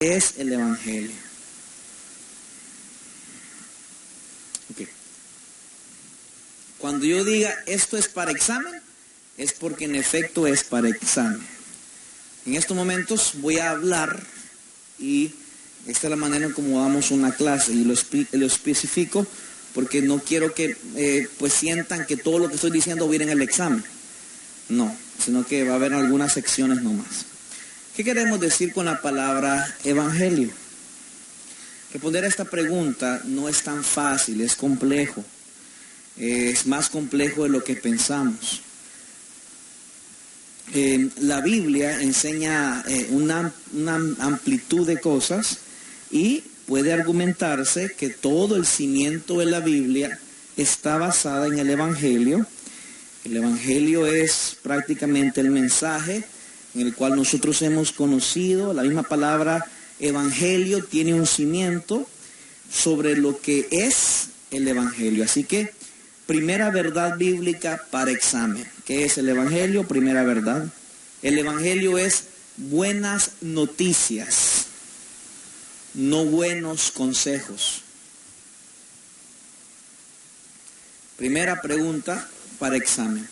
es el Evangelio. Okay. Cuando yo diga esto es para examen, es porque en efecto es para examen. En estos momentos voy a hablar y esta es la manera en cómo damos una clase y lo especifico porque no quiero que pues sientan que todo lo que estoy diciendo va a ir en el examen. No, sino que va a haber algunas secciones nomás. ¿Qué queremos decir con la palabra evangelio? Responder a esta pregunta no es tan fácil, es complejo. Es más complejo de lo que pensamos. La Biblia enseña una amplitud de cosas y puede argumentarse que todo el cimiento de la Biblia está basada en el Evangelio. El Evangelio es prácticamente el mensaje en el cual nosotros hemos conocido. La misma palabra Evangelio tiene un cimiento sobre lo que es el Evangelio. Así que, primera verdad bíblica para examen. ¿Qué es el Evangelio? Primera verdad. El Evangelio es buenas noticias, no buenos consejos. Primera pregunta para examen.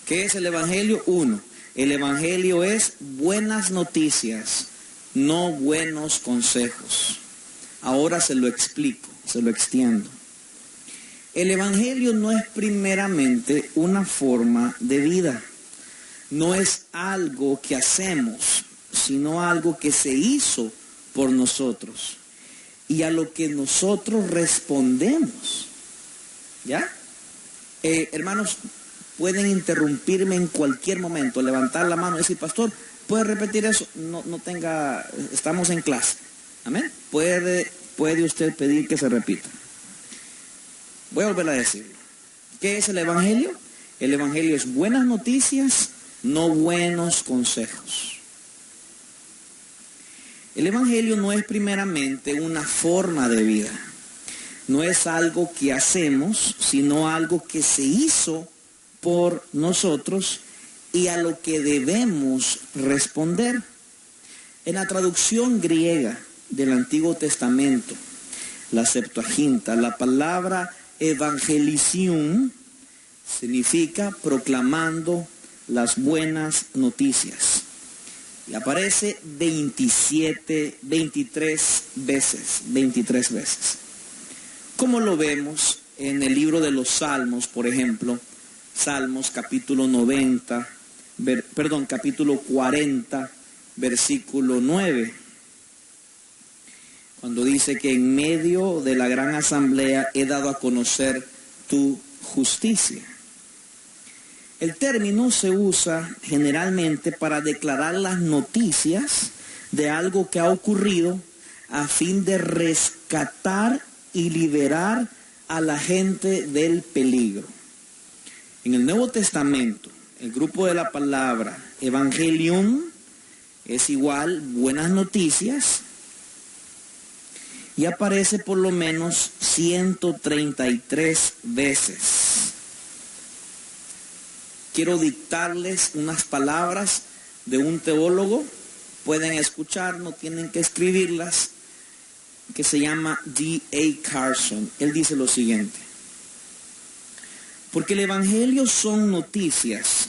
¿Qué es el Evangelio? 1. El Evangelio es buenas noticias, no buenos consejos. Ahora se lo explico, se lo extiendo. El Evangelio no es primeramente una forma de vida. No es algo que hacemos, sino algo que se hizo por nosotros. Y a lo que nosotros respondemos. ¿Ya? Hermanos, pueden interrumpirme en cualquier momento, levantar la mano y decir, pastor, ¿puede repetir eso? No tenga, estamos en clase. Amén. Puede usted pedir que se repita. Voy a volver a decirlo. ¿Qué es el Evangelio? El Evangelio es buenas noticias, no buenos consejos. El Evangelio no es primeramente una forma de vida. No es algo que hacemos, sino algo que se hizo por nosotros y a lo que debemos responder. En la traducción griega del Antiguo Testamento, la Septuaginta, la palabra evangelisium significa proclamando las buenas noticias. Y aparece 23 veces. Como lo vemos en el libro de los Salmos, por ejemplo, Salmos capítulo 40, versículo 9. Cuando dice que en medio de la gran asamblea he dado a conocer tu justicia. El término se usa generalmente para declarar las noticias de algo que ha ocurrido a fin de rescatar y liberar a la gente del peligro. En el Nuevo Testamento, el grupo de la palabra evangelium es igual buenas noticias y aparece por lo menos 133 veces. Quiero dictarles unas palabras de un teólogo, pueden escuchar, no tienen que escribirlas, que se llama D.A. Carson. Él dice lo siguiente: porque el Evangelio son noticias,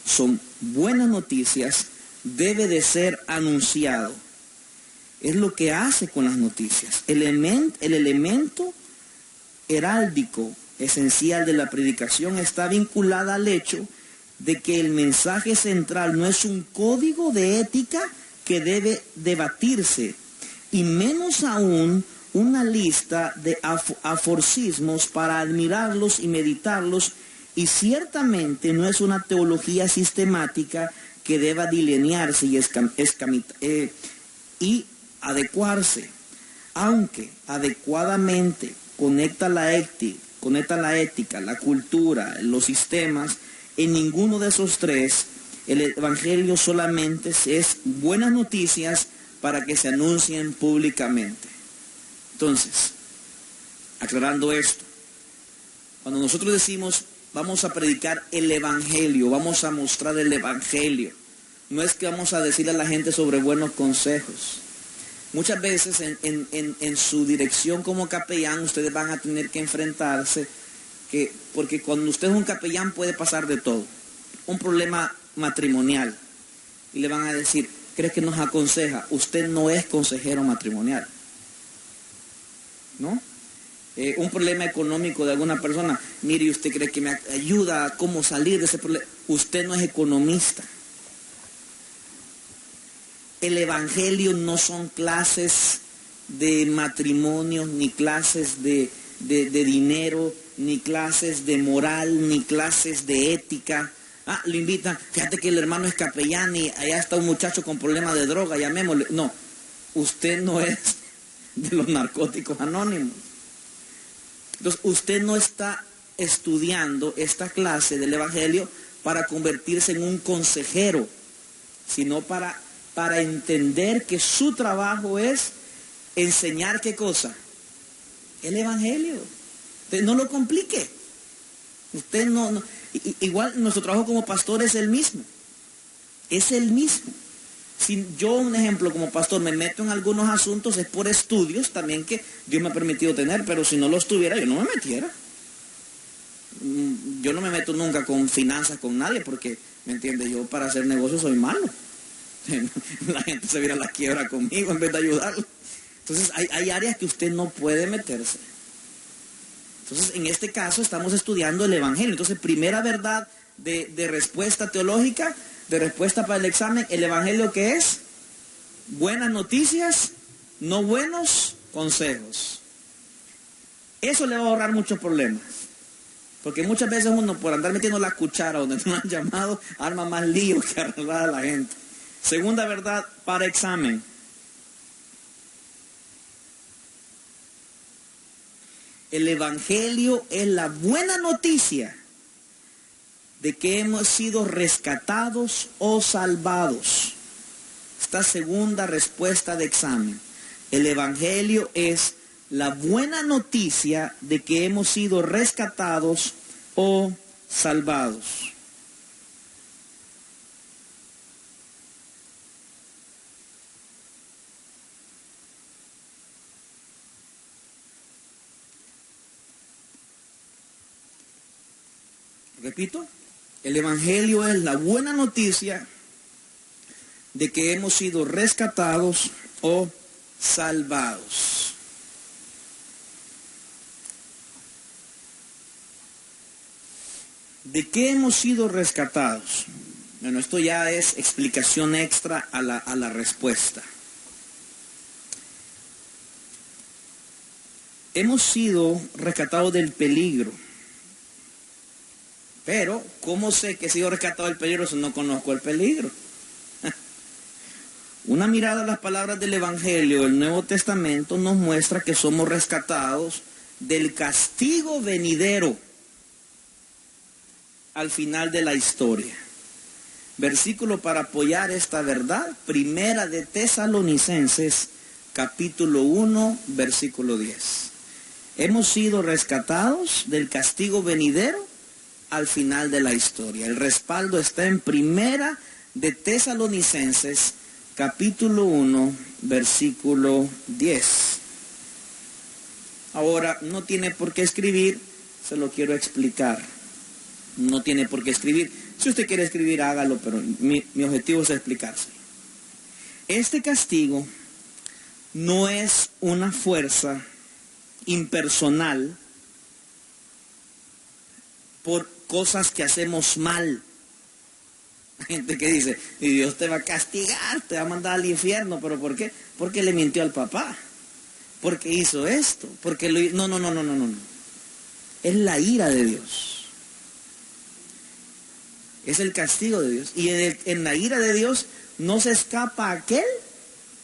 son buenas noticias, debe de ser anunciado. Es lo que hace con las noticias. El elemento heráldico esencial de la predicación está vinculada al hecho de que el mensaje central no es un código de ética que debe debatirse, y menos aún una lista de aforismos para admirarlos y meditarlos, y ciertamente no es una teología sistemática que deba delinearse y adecuarse, aunque adecuadamente conecta la ética, la cultura, los sistemas. En ninguno de esos tres, el Evangelio solamente es buenas noticias para que se anuncien públicamente. Entonces, aclarando esto, cuando nosotros decimos vamos a predicar el Evangelio, vamos a mostrar el Evangelio, no es que vamos a decirle a la gente sobre buenos consejos. Muchas veces en su dirección como capellán ustedes van a tener que enfrentarse, porque cuando usted es un capellán puede pasar de todo. Un problema matrimonial. Y le van a decir, ¿crees que nos aconseja? Usted no es consejero matrimonial. ¿No? Un problema económico de alguna persona. Mire, ¿usted cree que me ayuda a cómo salir de ese problema? Usted no es economista. El evangelio no son clases de matrimonio, ni clases de dinero, ni clases de moral, ni clases de ética. Lo invitan, fíjate que el hermano es capellán y allá está un muchacho con problemas de droga, llamémosle. No, usted no es de los narcóticos anónimos. Entonces, usted no está estudiando esta clase del evangelio para convertirse en un consejero, sino para entender que su trabajo es enseñar ¿qué cosa? El evangelio. Usted no lo complique. Usted no. Igual nuestro trabajo como pastor es el mismo. Es el mismo. Si yo, un ejemplo, como pastor me meto en algunos asuntos es por estudios también que Dios me ha permitido tener, pero si no los tuviera yo no me metiera. Yo no me meto nunca con finanzas con nadie porque, ¿me entiende? Yo para hacer negocios soy malo. La gente se viera a la quiebra conmigo en vez de ayudarlo. Entonces hay áreas que usted no puede meterse. Entonces en este caso estamos estudiando el evangelio. Entonces primera verdad de respuesta teológica, de respuesta para el examen, el evangelio ¿qué es? Buenas noticias, no buenos consejos. Eso le va a ahorrar muchos problemas. Porque muchas veces uno por andar metiendo la cuchara donde no han llamado, arma más lío que arreglar a la gente. Segunda verdad para examen. El evangelio es la buena noticia de que hemos sido rescatados o salvados. Esta segunda respuesta de examen. El evangelio es la buena noticia de que hemos sido rescatados o salvados. Repito, el evangelio es la buena noticia de que hemos sido rescatados o salvados. ¿De qué hemos sido rescatados? Bueno, esto ya es explicación extra a la respuesta. Hemos sido rescatados del peligro. Pero, ¿cómo sé que he sido rescatado del peligro si no conozco el peligro? Una mirada a las palabras del Evangelio del Nuevo Testamento nos muestra que somos rescatados del castigo venidero al final de la historia. Versículo para apoyar esta verdad, Primera de Tesalonicenses, capítulo 1, versículo 10. Hemos sido rescatados del castigo venidero al final de la historia. El respaldo está en Primera de Tesalonicenses, capítulo 1, versículo 10. Ahora, no tiene por qué escribir, se lo quiero explicar. No tiene por qué escribir. Si usted quiere escribir, hágalo, pero mi objetivo es explicarse. Este castigo no es una fuerza impersonal por cosas que hacemos mal. Hay gente que dice, y Dios te va a castigar, te va a mandar al infierno, ¿pero por qué? Porque le mintió al papá, porque hizo esto, porque lo... No. Es la ira de Dios. Es el castigo de Dios. Y en la ira de Dios no se escapa aquel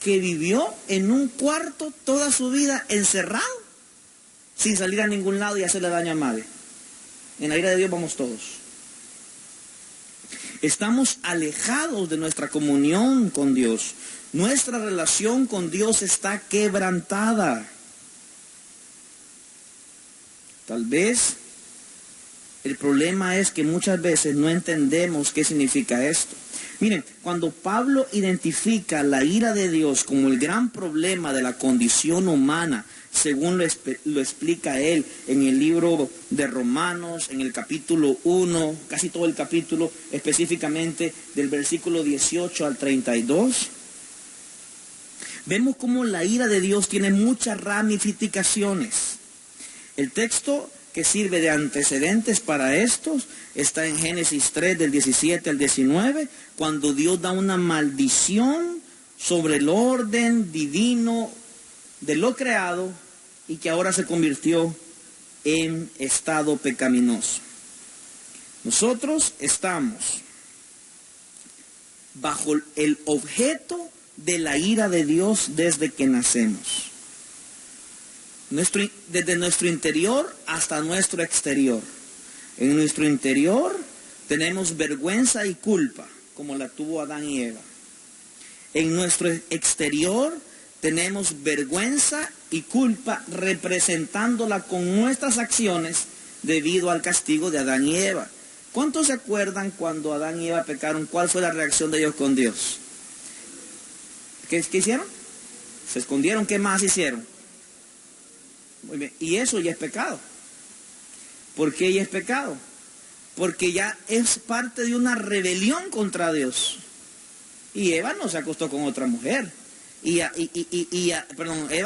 que vivió en un cuarto toda su vida encerrado, sin salir a ningún lado y hacerle daño a nadie. En la ira de Dios vamos todos. Estamos alejados de nuestra comunión con Dios. Nuestra relación con Dios está quebrantada. Tal vez el problema es que muchas veces no entendemos qué significa esto. Miren, cuando Pablo identifica la ira de Dios como el gran problema de la condición humana, según lo explica él en el libro de Romanos, en el capítulo 1, casi todo el capítulo, específicamente del versículo 18 al 32, vemos cómo la ira de Dios tiene muchas ramificaciones. El texto que sirve de antecedentes para estos está en Génesis 3, del 17 al 19, cuando Dios da una maldición sobre el orden divino de lo creado y que ahora se convirtió en estado pecaminoso. Nosotros estamos bajo el objeto de la ira de Dios desde que nacemos. Desde nuestro interior hasta nuestro exterior. En nuestro interior tenemos vergüenza y culpa, como la tuvo Adán y Eva. En nuestro exterior tenemos vergüenza y culpa representándola con nuestras acciones debido al castigo de Adán y Eva. ¿Cuántos se acuerdan cuando Adán y Eva pecaron? ¿Cuál fue la reacción de ellos con Dios? ¿Qué hicieron? Se escondieron. ¿Qué más hicieron? Muy bien. Y eso ya es pecado. ¿Por qué ya es pecado? Porque ya es parte de una rebelión contra Dios. Y Eva no se acostó con otra mujer. Eva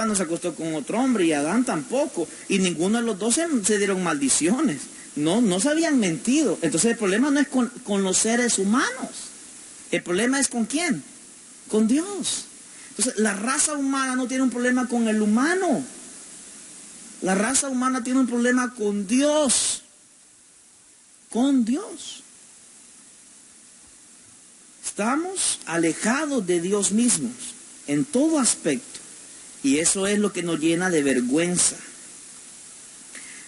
no se acostó con otro hombre y Adán tampoco. Y ninguno de los dos se dieron maldiciones. No se habían mentido. Entonces el problema no es con los seres humanos. El problema es ¿con quién? Con Dios. Entonces la raza humana no tiene un problema con el humano. La raza humana tiene un problema con Dios. Con Dios. Estamos alejados de Dios mismos en todo aspecto. Y eso es lo que nos llena de vergüenza.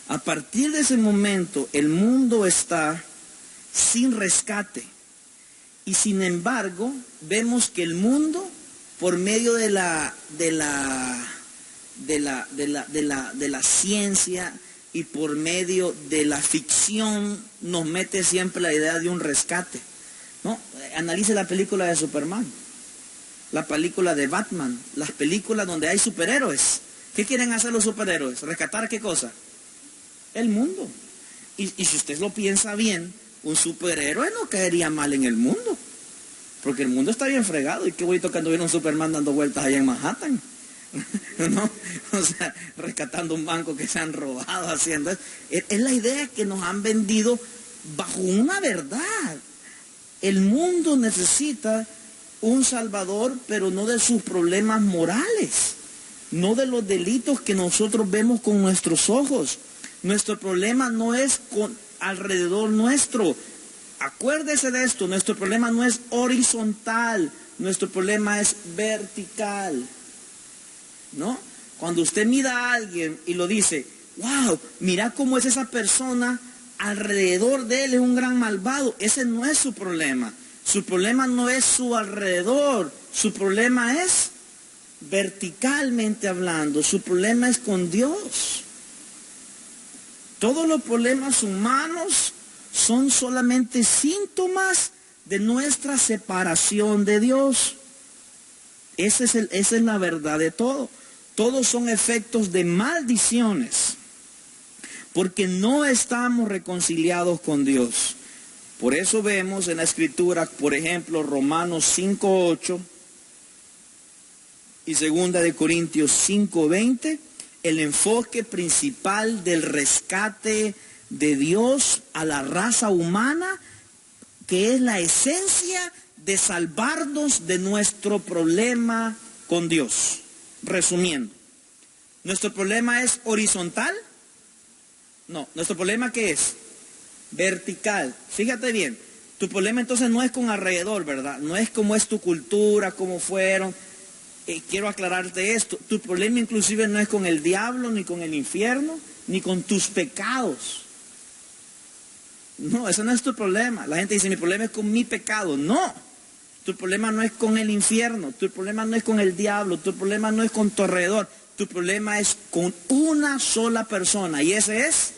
A partir de ese momento, el mundo está sin rescate. Y sin embargo, vemos que el mundo, por medio de la ciencia y por medio de la ficción, nos mete siempre la idea de un rescate, ¿no? Analice la película de Superman, la película de Batman, las películas donde hay superhéroes. ¿Qué quieren hacer los superhéroes? ¿Rescatar qué cosa? El mundo. Y si usted lo piensa bien, un superhéroe no caería mal en el mundo, porque el mundo está bien fregado. Y qué bonito cuando viene un Superman dando vueltas allá en Manhattan, ¿no? O sea, rescatando un banco que se han robado, haciendo eso. Es la idea que nos han vendido bajo una verdad. El mundo necesita un salvador, pero no de sus problemas morales, no de los delitos que nosotros vemos con nuestros ojos. Nuestro problema no es alrededor nuestro. Acuérdese de esto, nuestro problema no es horizontal, nuestro problema es vertical, ¿no? Cuando usted mira a alguien y lo dice, wow, mira cómo es esa persona, alrededor de él es un gran malvado. Ese no es su problema. Su problema no es su alrededor, su problema es verticalmente hablando, su problema es con Dios. Todos los problemas humanos son solamente síntomas de nuestra separación de Dios. Esa es la verdad de todo. Todos son efectos de maldiciones, porque no estamos reconciliados con Dios. Por eso vemos en la Escritura, por ejemplo, Romanos 5:8 y 2 de Corintios 5:20, el enfoque principal del rescate de Dios a la raza humana, que es la esencia de salvarnos de nuestro problema con Dios. Resumiendo, ¿nuestro problema es horizontal? No, ¿nuestro problema qué es? Vertical. Fíjate bien, tu problema entonces no es con alrededor, ¿verdad? No es cómo es tu cultura, cómo fueron. Quiero aclararte esto, tu problema inclusive no es con el diablo, ni con el infierno, ni con tus pecados. No, ese no es tu problema. La gente dice, mi problema es con mi pecado. No, tu problema no es con el infierno, tu problema no es con el diablo, tu problema no es con tu alrededor, tu problema es con una sola persona, y ese es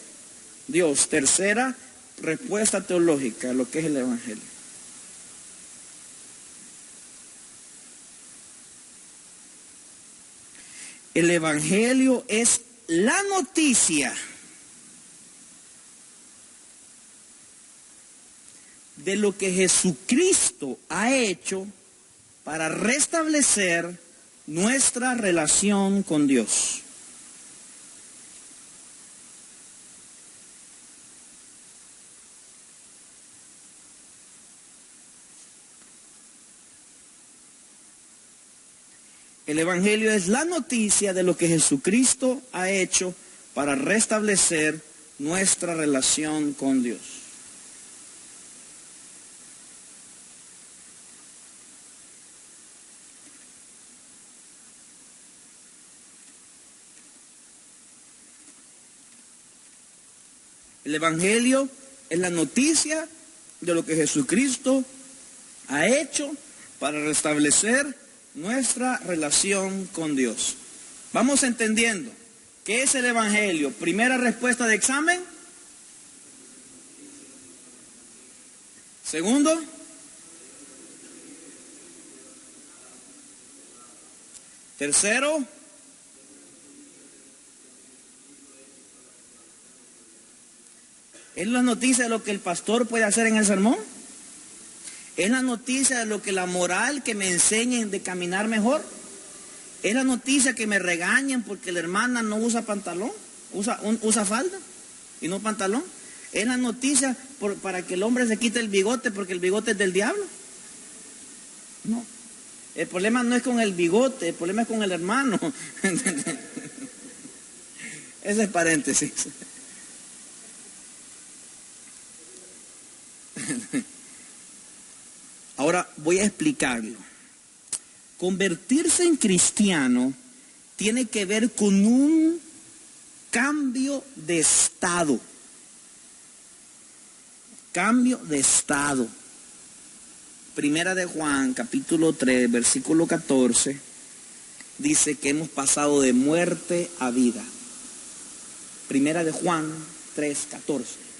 Dios. Tercera respuesta teológica a lo que es el Evangelio. El Evangelio es la noticia de lo que Jesucristo ha hecho para restablecer nuestra relación con Dios. El Evangelio es la noticia de lo que Jesucristo ha hecho para restablecer nuestra relación con Dios. El Evangelio es la noticia de lo que Jesucristo ha hecho para restablecer nuestra relación con Dios. Vamos entendiendo qué es el Evangelio. Primera respuesta de examen. Segundo. Tercero. ¿Es la noticia de lo que el pastor puede hacer en el sermón? ¿Es la noticia de lo que la moral que me enseñen de caminar mejor? ¿Es la noticia que me regañen porque la hermana no usa pantalón? Usa falda y no pantalón. ¿Es la noticia para que el hombre se quite el bigote porque el bigote es del diablo? No. El problema no es con el bigote, el problema es con el hermano. Ese es paréntesis. Ahora voy a explicarlo. Convertirse en cristiano tiene que ver con un cambio de estado. Cambio de estado. Primera de Juan, capítulo 3, versículo 14, dice que hemos pasado de muerte a vida. Primera de Juan 3, 14.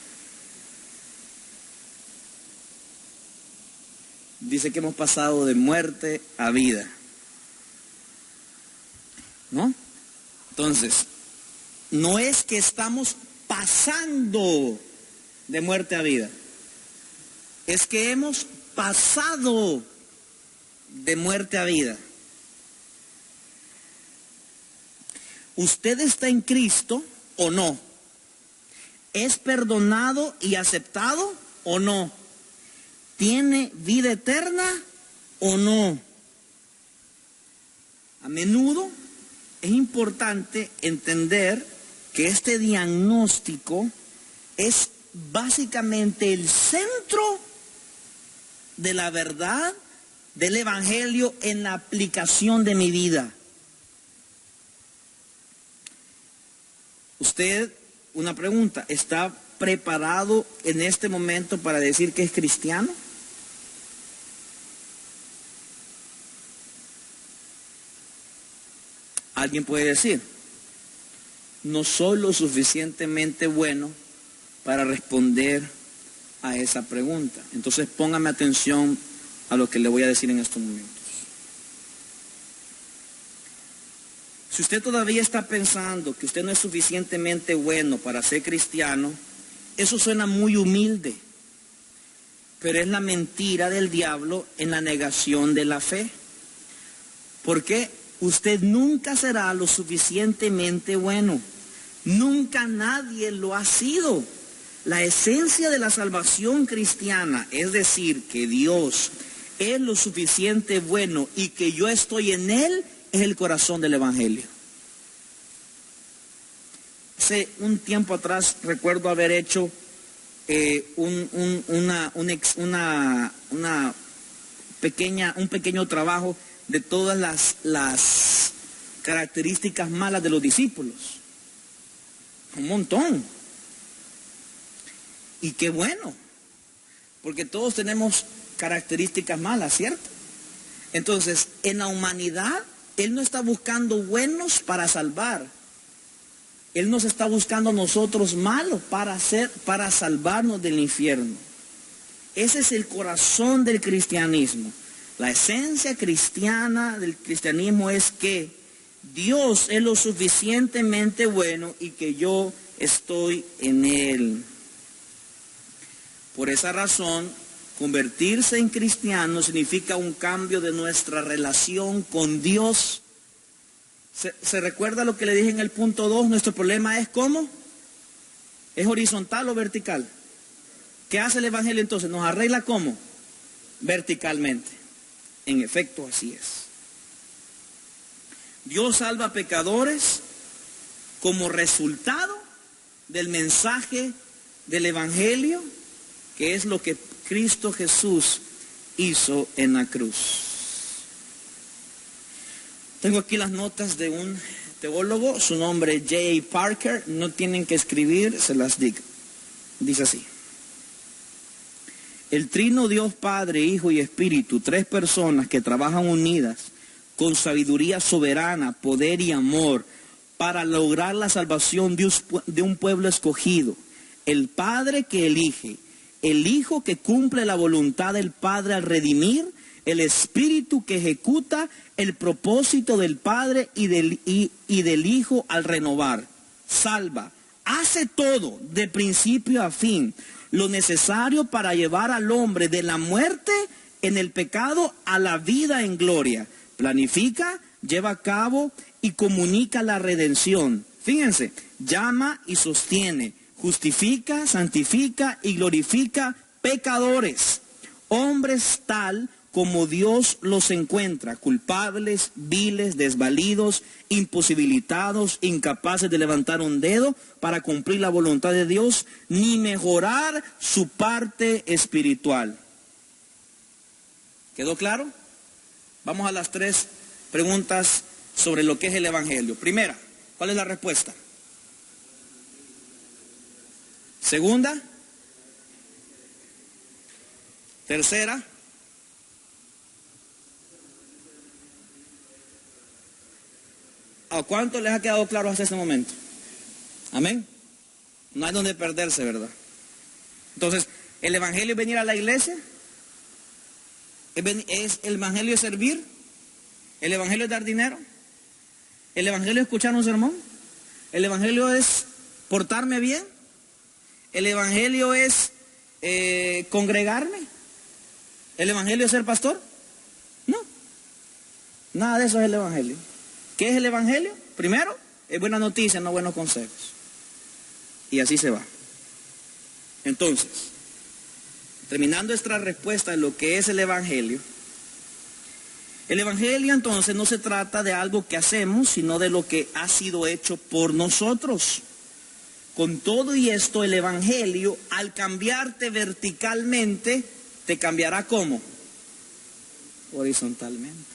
Dice que hemos pasado de muerte a vida. ¿No? Entonces, no es que estamos pasando de muerte a vida. Es que hemos pasado de muerte a vida. ¿Usted está en Cristo o no? ¿Es perdonado y aceptado o no? ¿Tiene vida eterna o no? A menudo es importante entender que este diagnóstico es básicamente el centro de la verdad del Evangelio en la aplicación de mi vida. Usted, una pregunta, ¿está preparado en este momento para decir que es cristiano? Alguien puede decir, no soy lo suficientemente bueno para responder a esa pregunta. Entonces póngame atención a lo que le voy a decir en estos momentos. Si usted todavía está pensando que usted no es suficientemente bueno para ser cristiano, eso suena muy humilde, pero es la mentira del diablo en la negación de la fe. ¿Por qué? Usted nunca será lo suficientemente bueno. Nunca nadie lo ha sido. La esencia de la salvación cristiana, es decir, que Dios es lo suficiente bueno y que yo estoy en Él, es el corazón del Evangelio. Hace un tiempo atrás recuerdo haber hecho un pequeño trabajo de todas las características malas de los discípulos. Un montón. Y qué bueno, porque todos tenemos características malas, ¿cierto? Entonces, en la humanidad, Él no está buscando buenos para salvar. Él nos está buscando a nosotros malos para salvarnos del infierno. Ese es el corazón del cristianismo. La esencia cristiana del cristianismo es que Dios es lo suficientemente bueno y que yo estoy en Él. Por esa razón, convertirse en cristiano significa un cambio de nuestra relación con Dios. ¿Se recuerda lo que le dije en el punto 2? Nuestro problema es ¿cómo? ¿Es horizontal o vertical? ¿Qué hace el Evangelio entonces? ¿Nos arregla cómo? Verticalmente. En efecto, así es. Dios salva a pecadores como resultado del mensaje del Evangelio, que es lo que Cristo Jesús hizo en la cruz. Tengo aquí las notas de un teólogo, su nombre es J. Parker, no tienen que escribir, se las digo. Dice así: el trino Dios Padre, Hijo y Espíritu, tres personas que trabajan unidas con sabiduría soberana, poder y amor para lograr la salvación de un pueblo escogido. El Padre que elige, el Hijo que cumple la voluntad del Padre al redimir, el Espíritu que ejecuta el propósito del Padre y del Hijo al renovar. Salva, hace todo de principio a fin, lo necesario para llevar al hombre de la muerte en el pecado a la vida en gloria. Planifica, lleva a cabo y comunica la redención. Fíjense, llama y sostiene, justifica, santifica y glorifica pecadores, hombres tal como Dios los encuentra, culpables, viles, desvalidos, imposibilitados, incapaces de levantar un dedo para cumplir la voluntad de Dios, ni mejorar su parte espiritual. ¿Quedó claro? Vamos a las 3 preguntas sobre lo que es el Evangelio. Primera, ¿cuál es la respuesta? Segunda. Tercera. ¿A cuánto les ha quedado claro hasta este momento? Amén. No hay donde perderse, ¿verdad? Entonces, ¿el Evangelio es venir a la iglesia? ¿Es el Evangelio es servir? ¿El Evangelio es dar dinero? ¿El Evangelio es escuchar un sermón? ¿El Evangelio es portarme bien? ¿El Evangelio es congregarme? ¿El Evangelio es ser pastor? No. Nada de eso es el Evangelio. ¿Qué es el Evangelio? Primero, es buena noticia, no buenos consejos. Y así se va. Entonces, terminando esta respuesta de lo que es el Evangelio entonces no se trata de algo que hacemos, sino de lo que ha sido hecho por nosotros. Con todo y esto, el Evangelio, al cambiarte verticalmente, te cambiará ¿cómo? Horizontalmente.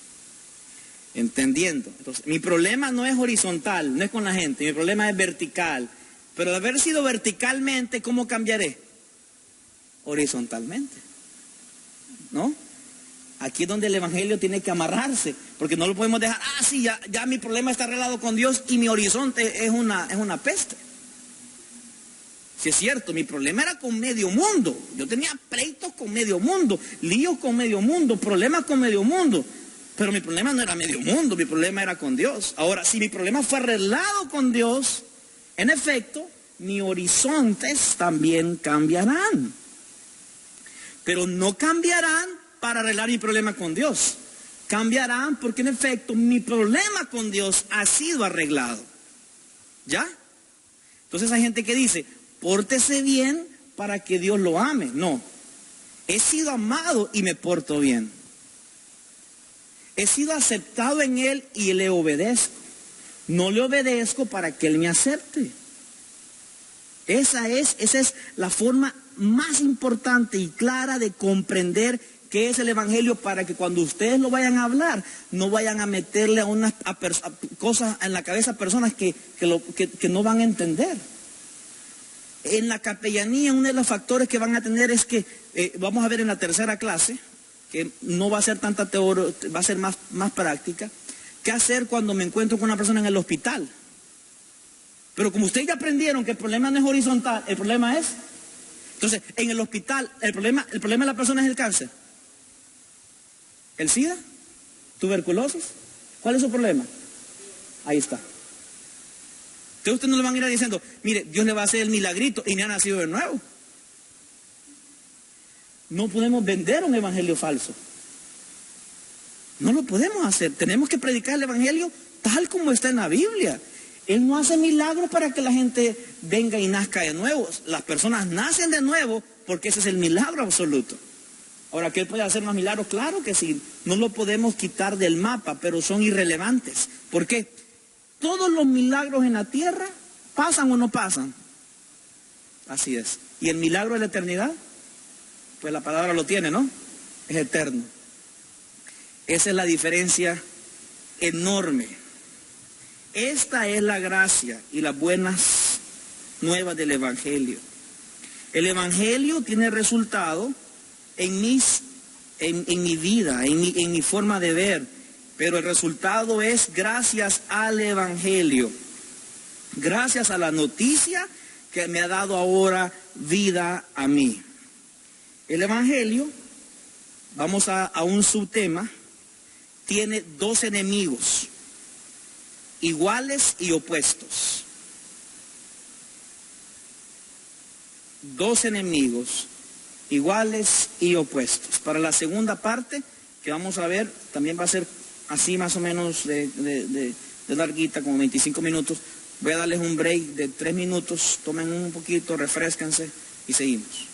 Entendiendo. Entonces, mi problema no es horizontal, no es con la gente, mi problema es vertical. Pero de haber sido verticalmente, ¿cómo cambiaré? Horizontalmente. ¿No? Aquí es donde el Evangelio tiene que amarrarse, porque no lo podemos dejar, sí, ya mi problema está arreglado con Dios y mi horizonte es una peste. Si es cierto, mi problema era con medio mundo. Yo tenía pleitos con medio mundo, líos con medio mundo, problemas con medio mundo. Pero mi problema no era medio mundo, mi problema era con Dios. Ahora, si mi problema fue arreglado con Dios, en efecto, mis horizontes también cambiarán. Pero no cambiarán para arreglar mi problema con Dios. Cambiarán porque en efecto mi problema con Dios ha sido arreglado. ¿Ya? Entonces hay gente que dice, pórtese bien para que Dios lo ame. No, he sido amado y me porto bien. He sido aceptado en Él y le obedezco. No le obedezco para que Él me acepte. Esa es la forma más importante y clara de comprender qué es el Evangelio, para que cuando ustedes lo vayan a hablar, no vayan a meterle a cosas en la cabeza a personas que no van a entender. En la capellanía, uno de los factores que van a tener es que, vamos a ver en la tercera clase, que no va a ser tanta teoría, va a ser más práctica, qué hacer cuando me encuentro con una persona en el hospital. Pero como ustedes ya aprendieron que el problema no es horizontal, el problema es, entonces, en el hospital, el problema de la persona es el cáncer, el SIDA, tuberculosis. ¿Cuál es su problema? Ahí está. Entonces ustedes no le van a ir diciendo, mire, Dios le va a hacer el milagrito y me ha nacido de nuevo. No podemos vender un evangelio falso. No lo podemos hacer. Tenemos que predicar el evangelio tal como está en la Biblia. Él no hace milagros para que la gente venga y nazca de nuevo. Las personas nacen de nuevo porque ese es el milagro absoluto. Ahora, ¿que Él puede hacer más milagros? Claro que sí. No lo podemos quitar del mapa, pero son irrelevantes. ¿Por qué? Todos los milagros en la tierra pasan o no pasan. Así es. ¿Y el milagro de la eternidad? Pues la palabra lo tiene, ¿no? Es eterno. Esa es la diferencia enorme. Esta es la gracia y las buenas nuevas del Evangelio. El Evangelio tiene resultado en mi vida, en mi forma de ver, pero el resultado es gracias al Evangelio, gracias a la noticia que me ha dado ahora vida a mí. El Evangelio, vamos a un subtema, tiene dos enemigos, iguales y opuestos. Dos enemigos, iguales y opuestos. Para la segunda parte, que vamos a ver, también va a ser así más o menos de larguita, como 25 minutos. Voy a darles un break de 3 minutos, tomen un poquito, refrésquense y seguimos.